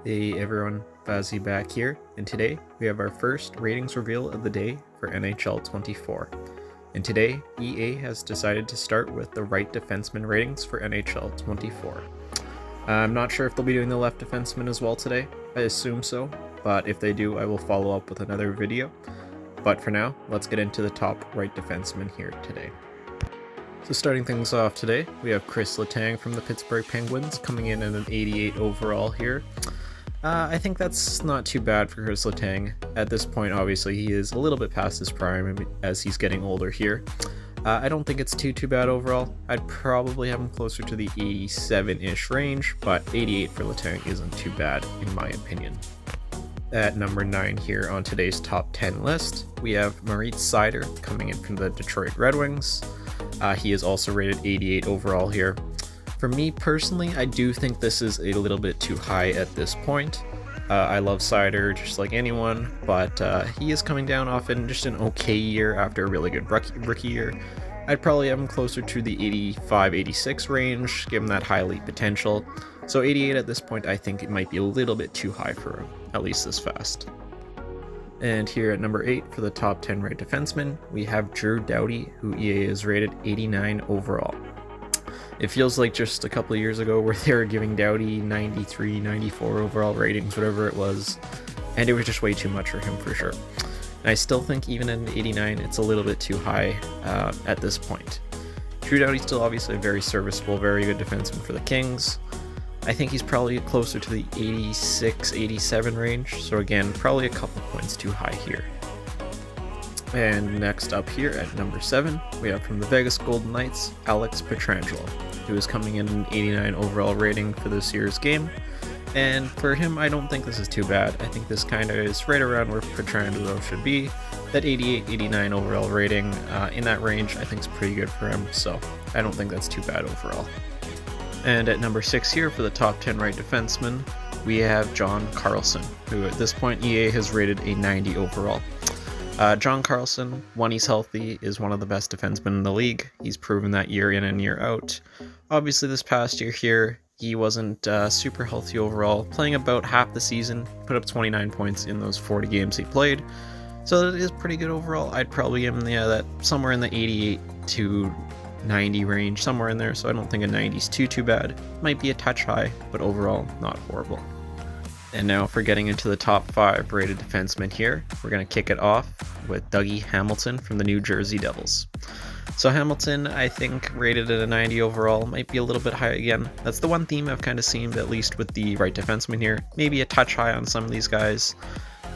Hey everyone, Vazzy back here, and today we have our first ratings reveal of the day for NHL 24. And today, EA has decided to start with the Right Defensemen ratings for NHL 24. I'm not sure if they'll be doing the Left Defensemen as well today, I assume so, but if they do, I will follow up with another video. But for now, let's get into the top Right Defensemen here today. So starting things off today, we have Chris Letang from the Pittsburgh Penguins coming in at an 88 overall here. I think that's not too bad for Chris Letang. At this point, obviously, he is a little bit past his prime as he's getting older here. I don't think it's too bad overall. I'd probably have him closer to the 87-ish range, but 88 for Letang isn't too bad in my opinion. At number 9 here on today's top 10 list, we have Moritz Seider coming in from the Detroit Red Wings. He is also rated 88 overall here. For me personally, I do think this is a little bit too high at this point. I love Seider just like anyone, but he is coming down off in just an okay year after a really good rookie year. I'd probably have him closer to the 85-86 range, give him that high elite potential. So 88 at this point, I think it might be a little bit too high for him, at least this fast. And here at number 8 for the top 10 right defensemen, we have Drew Doughty, who EA is rated 89 overall. It feels like just a couple of years ago where they were giving Doughty 93, 94 overall ratings, whatever it was, and it was just way too much for him for sure. And I still think even at an 89, it's a little bit too high at this point. Drew Doughty's still obviously a very serviceable, very good defenseman for the Kings. I think he's probably closer to the 86, 87 range, so again, probably a couple points too high here. And next up here at number 7, we have from the Vegas Golden Knights, Alex Pietrangelo, who is coming in an 89 overall rating for this year's game. And for him, I don't think this is too bad. I think this kind of is right around where Pietrangelo should be. That 88, 89 overall rating in that range, I think is pretty good for him, so I don't think that's too bad overall. And at number 6 here for the top 10 right defensemen, we have John Carlson, who at this point EA has rated a 90 overall. John Carlson, when he's healthy, is one of the best defensemen in the league. He's proven that year in and year out. Obviously this past year here, he wasn't super healthy overall, playing about half the season, put up 29 points in those 40 games he played. So that is pretty good overall. I'd probably give him that somewhere in the 88 to 90 range, somewhere in there, so I don't think a 90 is too bad. Might be a touch high, but overall, not horrible. And now for getting into the top 5 rated defensemen here, we're going to kick it off with Dougie Hamilton from the New Jersey Devils. So Hamilton, I think, rated at a 90 overall, might be a little bit high again. That's the one theme I've kind of seen, at least with the right defenseman here. Maybe a touch high on some of these guys.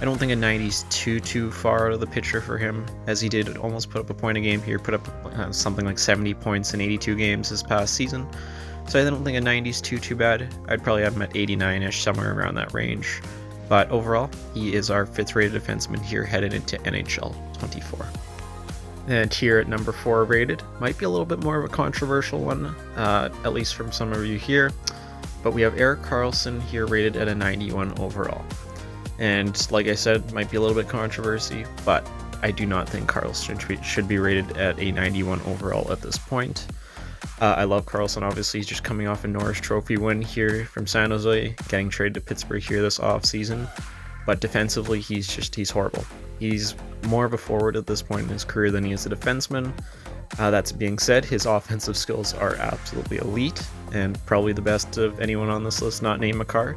I don't think a 90 is too far out of the picture for him, as he did almost put up a point a game here, put up something like 70 points in 82 games this past season. So I don't think a 90 is too bad. I'd probably have him at 89-ish, somewhere around that range. But overall, he is our 5th rated defenseman here headed into NHL 24. And here at number 4 rated, might be a little bit more of a controversial one, at least from some of you here. But we have Erik Karlsson here rated at a 91 overall. And like I said, might be a little bit controversy, but I do not think Karlsson should be rated at a 91 overall at this point. I love Karlsson, obviously. He's just coming off a Norris Trophy win here from San Jose, getting traded to Pittsburgh here this offseason. But defensively, he's horrible. He's more of a forward at this point in his career than he is a defenseman. That's being said, his offensive skills are absolutely elite, and probably the best of anyone on this list, not named Makar.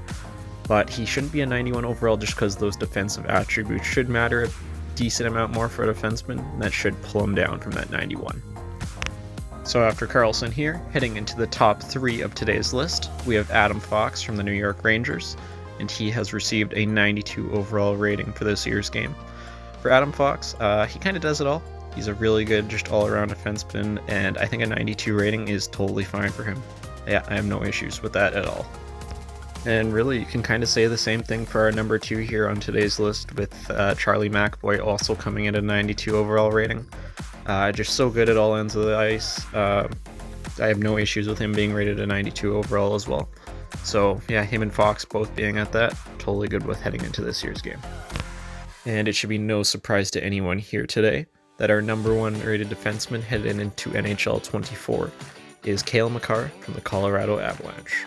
But he shouldn't be a 91 overall just because those defensive attributes should matter a decent amount more for a defenseman, and that should pull him down from that 91. So after Karlsson here, heading into the top 3 of today's list, we have Adam Fox from the New York Rangers, and he has received a 92 overall rating for this year's game. For Adam Fox, he kind of does it all. He's a really good, just all-around defenseman, and I think a 92 rating is totally fine for him. Yeah, I have no issues with that at all. And really, you can kind of say the same thing for our number 2 here on today's list, with Charlie McAvoy also coming in at a 92 overall rating. Just so good at all ends of the ice. I have no issues with him being rated a 92 overall as well. So yeah, him and Fox both being at that, totally good with heading into this year's game. And it should be no surprise to anyone here today that our number 1 rated defenseman headed into NHL 24 is Cale Makar from the Colorado Avalanche.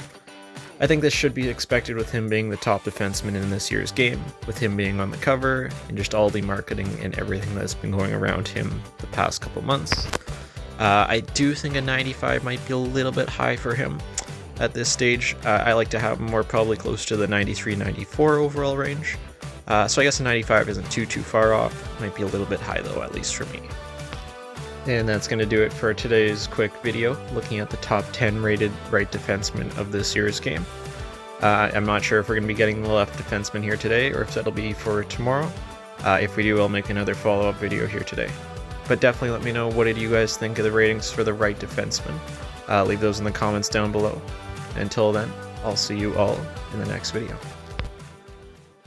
I think this should be expected with him being the top defenseman in this year's game, with him being on the cover, and just all the marketing and everything that's been going around him the past couple months. I do think a 95 might be a little bit high for him at this stage. I like to have him more probably close to the 93-94 overall range. So I guess a 95 isn't too far off. Might be a little bit high though, at least for me. And that's going to do it for today's quick video, looking at the top 10 rated right defensemen of this year's game. I'm not sure if we're going to be getting the left defenseman here today, or if that'll be for tomorrow. If we do, I'll make another follow-up video here today. But definitely let me know, what did you guys think of the ratings for the right defenseman? Leave those in the comments down below. Until then, I'll see you all in the next video.